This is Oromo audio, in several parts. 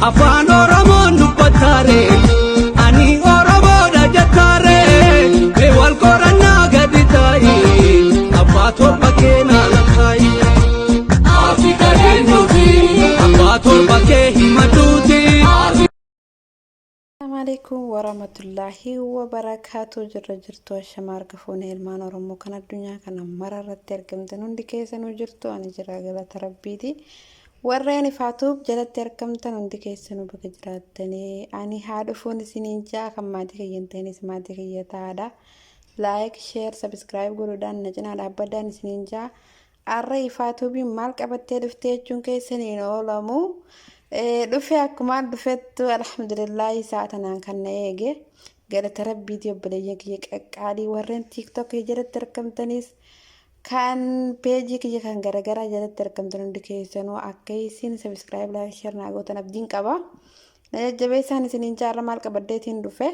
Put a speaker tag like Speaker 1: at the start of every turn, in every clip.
Speaker 1: afaan oromoon dubbataare ani oromoodha jettaare mee wal qorannaa gadi taa'i abbaa torba keenaa lakkaa'i Afrika leenduuti abbaa torba kee himadhuuti.
Speaker 2: السلام عليكم ورحمة الله وبركاته. جرجرتو الشمار كفون هلمان ورمو كان الدنيا كان مرة تركم تنون دي كيسن وجرتو أنا جراغلة تربيتي وراني فاتوب جلت تركم تنون دي كيسن وبكجراتني أني هادو فون سنينجا كما دي كينتيني سما دي كيتادا لايك شير سبسكرايب قولودان نجنا لابدان سنينجا أرى فاتوبي مالك أبتي دفتي جون كيسنين أولامو دفع كمان دفعت الحمد لله ساعتنا كنا يجي قالت ربي دي بليك يك عادي ورين تيك توك يجرت تركم تنيس كان بيجي كي كان غرغرا جرت تركم تنون دكيسنو اكيسين سبسكرايب لايك شير ناغو تنبدين قبا نجبي سان سنين جار مال قبدتين دفع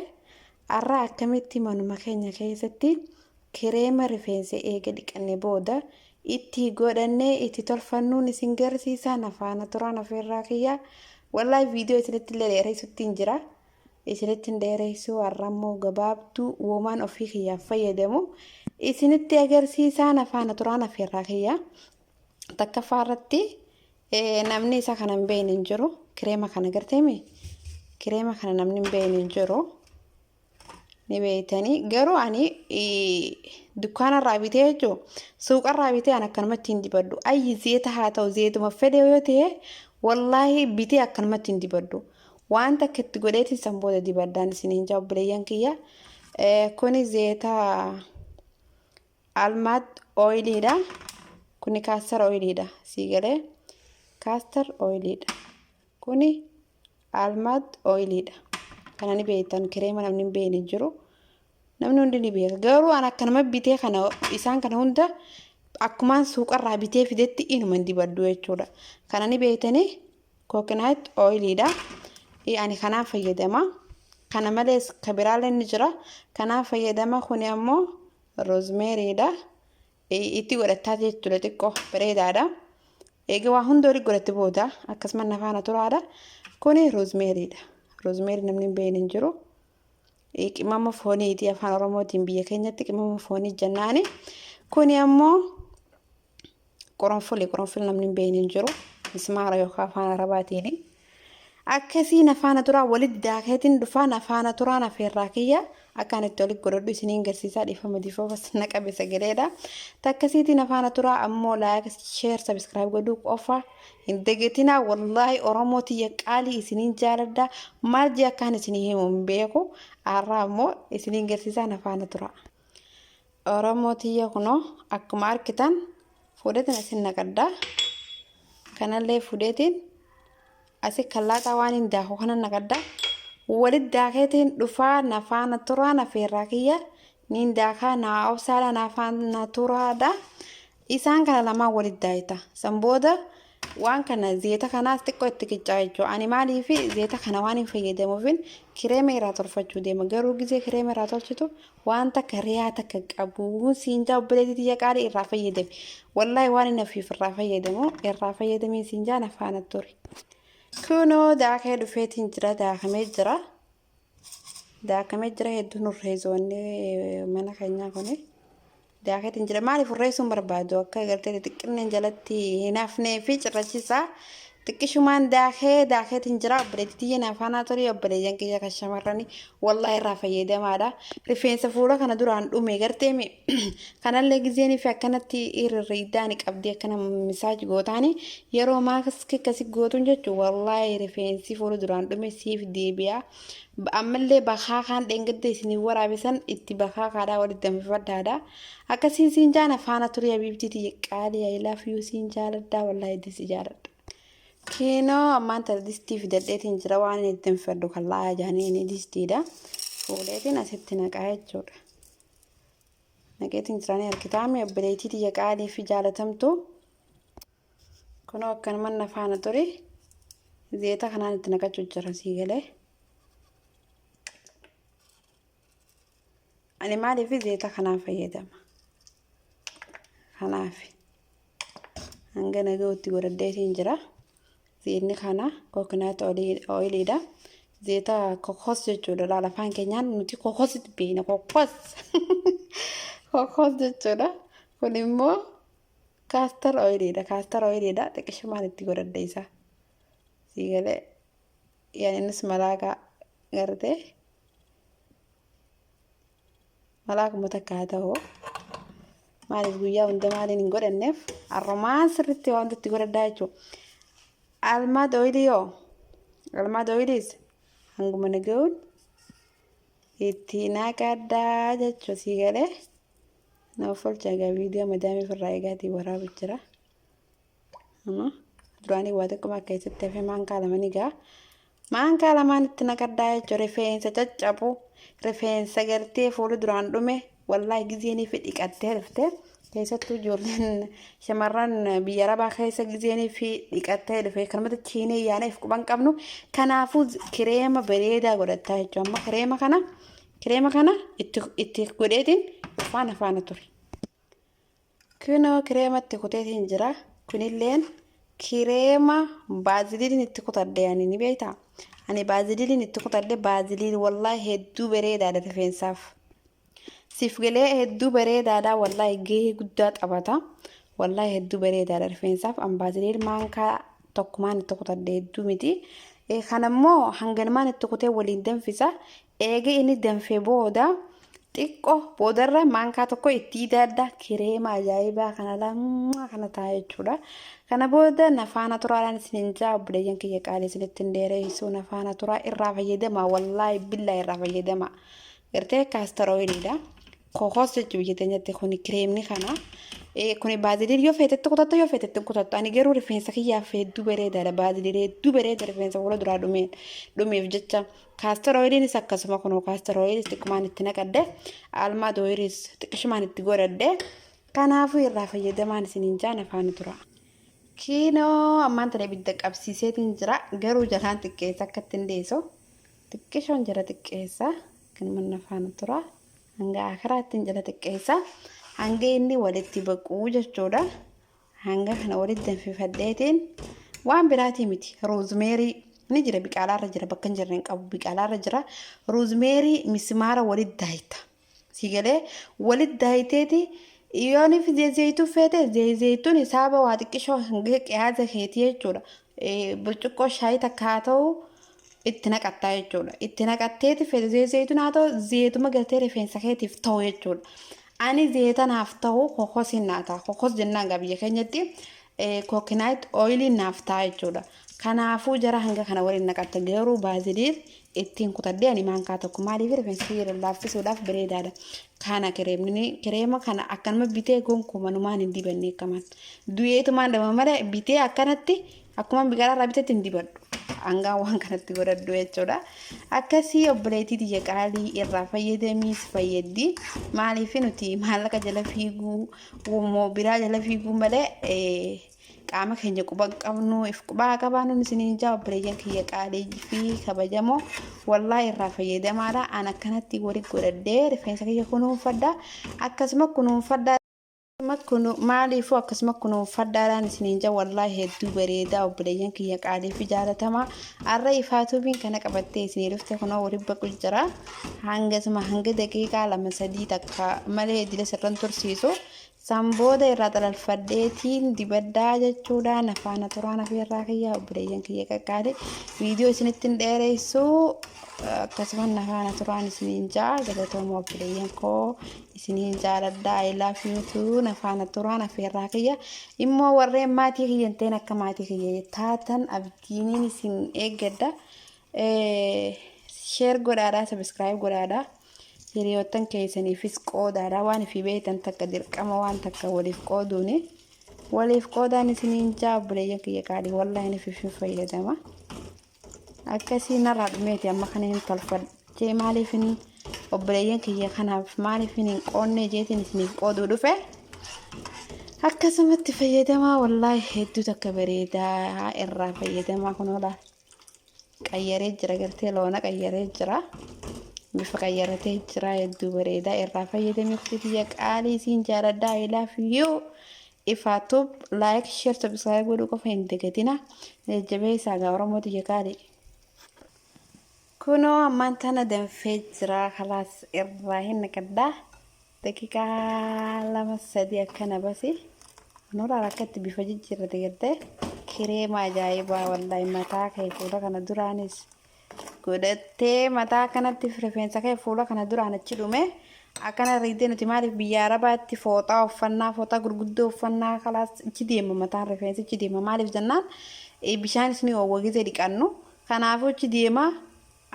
Speaker 2: ارا كميتي من مكانيا كيستي كريم ريفنسي ايجي دكني بودا itti godhanne itti tolfannuun isin garsiisan afaan turaan afeerraa kiyya wallahi viidiyoo isinitti illee dheereessutti hin jira isinitti dheereessuu warrammoo gabaabtuu uumaan ofii kiyya fayyadamu isinitti agarsiisan afaan turaan afeerraa kiyya takka faarratti namni isa kana hin beekne hin jiru kireema kana garteemi kireema kana namni hin beekne hin jiru ni beeytanii garuu ani dukkaana irraa bitee jechuun suuqa irraa bitee an akkanumatti hin dibaddu ayyi zeeta haa ta'u zeetuma fedhe yoo ta'e wallaahi bitee akkanumatti hin dibaddu waan takka itti godheetiin san booda dibaddaan isiniin jaa obboleeyyan kiyya kuni zeeta almaad ooyiliidha kuni kaastar ooyiliidha siigalee kaastar ooyiliidha kuni almaad ooyiliidha kana ni beeytan kireema namni hin beekne jiru namni hundi ni beeka garuu an akkanuma bitee kana isaan kana hunda akkumaan suuqa irraa bitee fidetti inuma dibaddu jechuudha kana ni beeytanii coconut oilidha ani kanaan fayyadama kana malees kabiraalee ni jira kanaan fayyadama kuni ammoo rosemary-dha itti godhataa jechuudha xiqqoo bareedaadha eega waa hunda oli godhatti booda akkasuma nafaana turaadha kuni rosemary-dha rosemary namni hin beekne jiru qimama fooniiti afaan oromootiin biyya keenyatti qimama foonii jennaani kuni ammoo qoronfoli namni hin beekne jiru mismaara yookaan afaan arabaatiin akkasiin afaan turaa walitti daakeetiin dhufaan afaan turaan afeerraa kiyya akkaan itti walitti godhadhu isiniin garsiisaa dhiifama difoofas naqabe sagaleedha takkasiitiin afaan turaa ammoo laayik sheer sabskraayib godhuu qofa hin degetinaa wallaahi oromootii qaalii isiniin jaaladha maal jee akkaan isinii himu hin beeku arraa ammoo isiniin garsiisaan afaan turaa oromootii kunoo akkuma arkitan fuudhetiin isin naqaddaa kanallee fuudhetiin asi kallaaxaa waan hin daaku kana naqaddaa walitti daakeetiin dhufaa nafaana turaa nafeerraa kiyya niin daakaa naa obsaadha nafaana turaadha isaan kana lamaan walitti daayita san booda waan kana zeeta kanaas xiqqoo itti qiccaa jechuudha ani maaliif zeeta kana waan hin fayyadamuufin kireema irraa tolfachuu deema garuu gizee kireema irraa tolchitu waan takka riyaa takka qabu siinjaa obboleetii yaqaadhi irraa fayyadame wallaahi waan hin afiif irraa fayyadamee siinjaa nafaana ture kunoo daakee dhufeetiin jira daakamee jira hedduun urreezoonni mana keenyaa kuni daakeetiin jira maaliif urreessuun barbaadu akka gartee xiqqineen jalatti hin hafnee fi cirrachiisaa xiqqishumaan daakeetiin jira obboleettii nafaanaa ture obboleeyyan kiyya kan shamarranii wallaahi irraa fayyadamaadha rifeensa fuula kana duraan dhume garteemi kanallee gizeenii fi akkanatti irriiddaani qabdii akkana misaaji gootaani yeroo maaskii akkasii gootuun jechuun wallaahi rifeensi fuula duraan dhume siif deebi'a ammallee bakaa kaan dheengadda isinii waraabisan itti bakaa kaadhaa walitti danfifadhaadha akkasiin siin jaan afaana ture habiibtiiti qaalii I love you siin jaaladhaa wallaahi disi jaaladha keenoo ammaan tana distii fidadheetiin jira waan itti danfadhu kan laa'aa jaanii distiidha fuuleetiin asitti naqaa jechuudha naqeetiin jiranii harkitaami obboleettii qaalii fi jaalatamtu kunoo akkanuma nafaana ture zeeta kanaan itti naqachuu jira sii galee ani maaliif zeeta kanaan fayyadama kanaaf hanga nagootti godhadheetiin jira zeetni kana coconut oilidha. Zeeta kokos jechuudha. Laala afaan keenyaan nuti kokositti beekna kokos. Kokos jechuudha. Kun immoo castor oilidha. Castor oilidha. Xiqqishumaan itti godhadha isaa. Siigalee yani innis malaakaa gartee malaakuma takka haa ta'u maaliif guyyaa hunda maaliin hin godhanneef arromaan sirriitti waan itti godhadhaa jechuudha. Almad oiliyoo almad oiliis hanguma naga'uun itti naqadhaa jechuudha. Siigalee naaf olchaa viidiyoo madaamii firraa eegaatii waraabu jira. Duraanii waa xiqquma akka keessatti hafee maankaa lamaan egaa maankaa lamaan itti naqadhaa jechuudha. Rifeensa caccabu rifeensa gartee fuula duraan dhume wallaahi gizeenii fi dhiqattee dhuftee keessattuu ijoolleen shamarran biyya arabaa keessa gizeenii fi dhiqattee dhufe kanumatti chiinee yaanaaf quban qabnu kanaafuu kireema bareedaa godhattaa jechuudha. Amma kireema kana itti godheetiin faana ture. Kunoo kireematti kuteetiin jira. Kunilleen kireema baaziliin itti kutadhe ani ni beektaa. Ani baaziliin itti kutadhe baaziliin wallaahi hedduu bareedaadha rifeensaaf. Siif galee hedduu bareedaadha wallaahi gahee guddaa taphata. Wallaahi hedduu bareedaadha rifeensaaf. An baaziliin maankaa tokkumaan itti kutadhe hedduu miti. Kanammoo hanganumaan itti kutee waliin danfisa. Eega inni danfee booda xiqqoo boodarra maankaa tokko itti daadda kireema ajaa'ibaa kana lammaa kana ta'a jechuudha. Kana booda nafaana turaadhaan isiniin jaa obboleeyyan kiyya qaalii isinitti hin dheereessu nafaana turaa irraa fayyadama wallaahi billaa irraa fayyadama. Gartee castor oilidha. Kokos jechuun biyya teenyatti kuni kireemni kana. Kuni baaziliin yoo feetetti kutattu yoo feetetti kutattu ani garuu rifeensa kiyyaaf hedduu bareedaadha baaziliin hedduu bareeda rifeensa fuula duraa dhumeef jecha castor oiliinis akkasuma kunoo castor oiliis xiqqummaan itti naqadde almad oiliis xiqqishumaan itti godhadde kanaafuu irraa fayyadamaan isiniin jaa nafaana tura. Kiinoo ammaan tana ibidda qabsiiseetiin jira garuu jalaan xiqqeessa akka ittiin deeso xiqqishoon jala xiqqeessa kan nafaana tura hanga akaraattiin jala xiqqeessa. Hanga inni walitti baquu jechuudha. Hanga kana walitti danfifadheetiin waan biraatii miti. Roozmeerii ni jira biqaalaarra jira bakka hin jirre hin qabu biqaalaarra jira. Roozmeerii mismaara walitti daayita. Siigalee walitti daayiteeti yooniif zeezeeyituu feete zeezeeyituun isaaba waa xiqqishoo hanga qiyaaza keetii jechuudha. Burcuqqoo shaayii takka haa ta'u itti naqattaa jechuudha. Itti naqatteeti feete zeezeeyituun haa ta'u zeetuma galtee rifeensa keetiif ta'u jechuudha. Ani zeeta naaf ta'u kokosin naata. Kokos jennaan biyya keenyatti coconut oiliin naaf ta'a jechuudha. Kanaafuu jara hanga kana waliin naqatte garuu baaziliin ittiin kutadhee ani maankaa tokko maaliif rifeensa kiyya laaffisuudhaaf bareedaadha. Kana kireema kana akkanuma bitee gonkumanumaan hin dibanne akkaman. Du'eetumaan dama malee bitee akkanatti akkuma biqilaa biteetti hin dibadhu. Hangaan waan kanatti godhadhu jechuudha. Akkasii obboleettii tiyya qaalii irraa fayyadamiis fayyaddi. Maaliif nuti maallaqa jala fiiguu moo biraa jala fiiguu malee qaama keenya quba qabnu if qubaa qabaanu isiniin jaa obboleeyyan kiyya qaalii fi kabajamoo wallaahi irraa fayyadamaadha. An akkanatti walitti godhadhee rifeensa kiyya kunuunfadha. Akkasuma kunuunfadha. Maaliifuu akkasuma kunuunfadhaadhaan isiniin jaa wallaahi hedduu bareedaa obboleeyyan kiyya qaalii fi jaalatamaa har'a ifaatuubiin kana qabattee isinii dhufte kunoo walitti baqu jira. Hanga daqiiqaa 2-3 takka malee dila sirran tursiisu. Sambooda irraa xalalfadheetiin dibaddaa jechuudha. Nafaana turaan afeerraa kiyya obboleeyyan kiyya qaqqaale viidiyoo isinitti hin dheeressu akkasuma nafaana turaan isiniin jaa galatooma obboleeyyan koo isiniin jaaladhaa I love you too nafaana turaan afeerraa kiyya immoo warreen maatii kiyyan ta'een akka maatii kiyya taatan abdiiniin isin eeggadha. Share godhaadhaa subscribe godhaadhaa. Hiriyoottan keessaniifis qoodaadha waan fi beektan takka dirqama waan takka waliif qooduuni waliif qoodaan isiniin jaa obboleeyyan kiyya qaalii wallaahi ni fayyadama. Akkasii narraa dhumeeti amma kana hin tolfadhee maaliif obboleeyyan kiyya kanaaf maaliif hin qoonne jeetiin isiniif qooduu dhufe akkasumatti fayyadamaa wallaahi hedduu takka bareedaa irraa fayyadamaa kunoola qayyaree jira gartee loona qayyaree jira. Bifa qayyaratee jira hedduu bareedaa irraa fayyadamee kutiyya qaalii siin jaaladhaa I love you ifaatuuf like share subscribe godhuu qofa hin dagatina jajjabeessaa gaa oromooti jekaadhi kunoo ammaan tana danfee jira kalaas irraa hin naqaddaa daqiiqaa 2-3 akkana basi nura rakkatti bifa jijjiirrate gartee kireema ajaa'ibaa wallahi mataa kee fuula kana duraanis godhattee mataa kanatti rifeensa kee fuula kana duraan achi dhume akkana riidee nuti maaliif biyya arabaatti fooxaa uffannaa fooxaa gurguddoo uffannaa kalaas ichi deema mataan rifeensi ichi deema maaliif jennaan bishaan isni oowwagizee dhiqannu kanaafuu ichi deema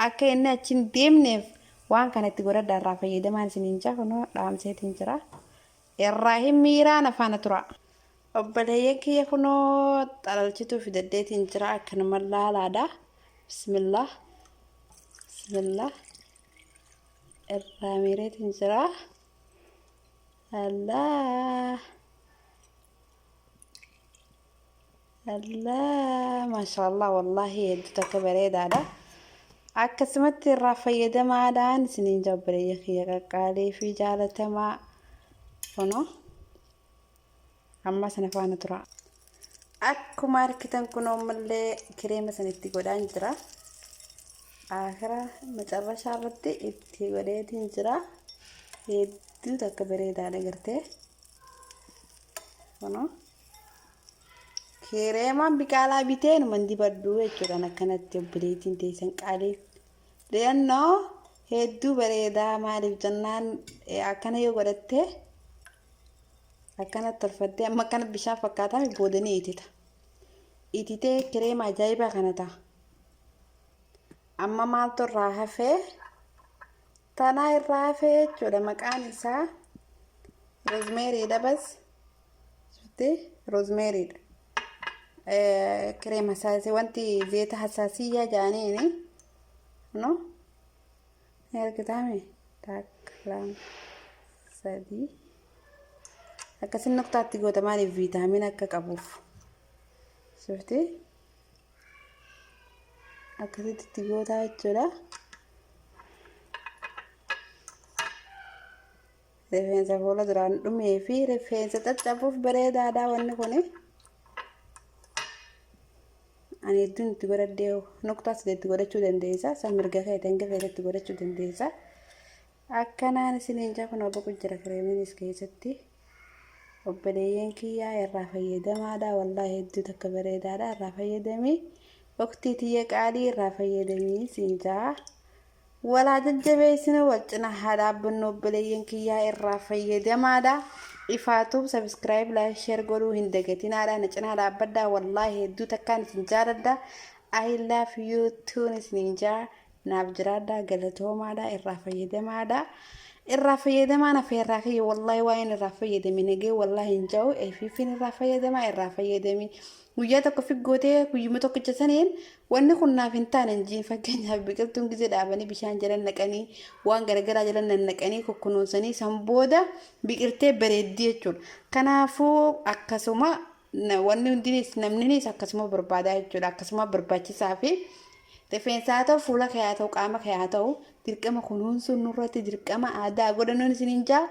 Speaker 2: akka inni achi hin deemneef waan kanatti godhadhaa irraa fayyadamaan isiniin jaa kunoo dhaamseetiin jira irraa hin miiraan afaana tura obboleeyyan kiyya kunoo xalalchituu fidaddeetiin jira akkanuma laalaadha bismillah bismillah irraa miireetiin jira Allah maashaallah wallahi hedduu takka bareedaadha akkasumatti irraa fayyadamaadhaan isiniin jaa obboleeyyan kiyya qaqqaalii fi jaalatamaa kunoo amma sana faana tura akkuma arkitan kunoo mallee kireema sanitti godhaan jira akhira macarrashaa irratti itti godheetiin jira hedduu takka bareedaadha gartee kunoo kireemaan biqaalaa biteen mandi baddu jechuudhaan akkanatti obboleettiin teessan qaalii deennoo hedduu bareedaa maaliif jennaan akkana yoo godhatte akkana tolfattee amma akkana bishaan fakkaatame boodanii ititee kireema ajaa'ibaa kana ta'a amma maaltu irraa hafee tanaa irraa hafee jechuudha maqaan isaa roozmeeriidha bas roozmeeriidha kireema hasaasii wanti zeeta hasaasiyyaa jaaniini no ergitaame taklam sadii akkasin noktaatti goota maaliif viitaamin akka qabuuf sufti akkasitti goota jechuudha rifeensa fuula duraan dhumee fi rifeensa caccabuuf bareedaadha wanni kuni ani hedduun itti godhadhee noktaas itti godhachuu dandeessa san mirga keetiin gafeetti godhachuu dandeessa akkanaan isiniin jaa kun boqu jira kireeminis keessatti obboleeyyan kiyyaa irraa fayyadamaadha wallahi hedduu takka bareedaadha irraa fayyadamii waqtii tiyya qaalii irraa fayyadamii isiniin jaa walaa jajjabeessina wal cina haadhaabbannu obboleeyyan kiyyaa irraa fayyadamaadha ifaatuuf subscribe like share godhuu hin dagatinaadha na cinaa dhaabbadhaa wallahi hedduu takkaan isin jaaladha I love you too isiniin jaa naaf jiraadha galatoomaadha irraa fayyadamaadha afeerraa kiyya wallahi waan irraa fayyadame nagee wallahi hin jahu efiifin irraa fayyadamaa irraa fayyadamii guyyaa tokko figgootee guyyuma tokkicha saniin wanni kun naaf hin taane injiin fakkeenyaaf biqiltuun gisee dhaabanii bishaan jala naqanii waan garagaraa jala naqanii kokkunuunsanii san booda biqiltee bareeddii jechuudha kanaafuu akkasuma wanni hundinis namninis akkasuma barbaadaa jechuudha akkasuma barbaachisaa fi rifeensaa ta'u fuula kee haa ta'u qaama kee haa ta'u dirqama kunuunsuun nurratti dirqama aadaa godhannoon isiniin jaa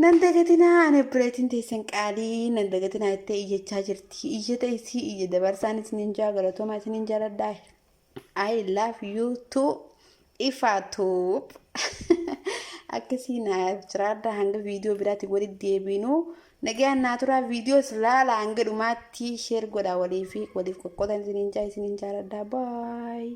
Speaker 2: nan dagatinaa ani obboleettiin teessan qaalii nan dagatinaa itti iyyachaa jirti iyyata isii iyya dabarsaan isiniin jaa galatoomaa isiniin jaaladhaa I love you too ifaatuuf akkasii naaf jiraadha hanga viidiyoo biraatti walitti deebinuu nagaan naaturaa viidiyoos laala hanga dhumaatti sheer godhaa waliif qoqqootan isiniin jaaladhaa bye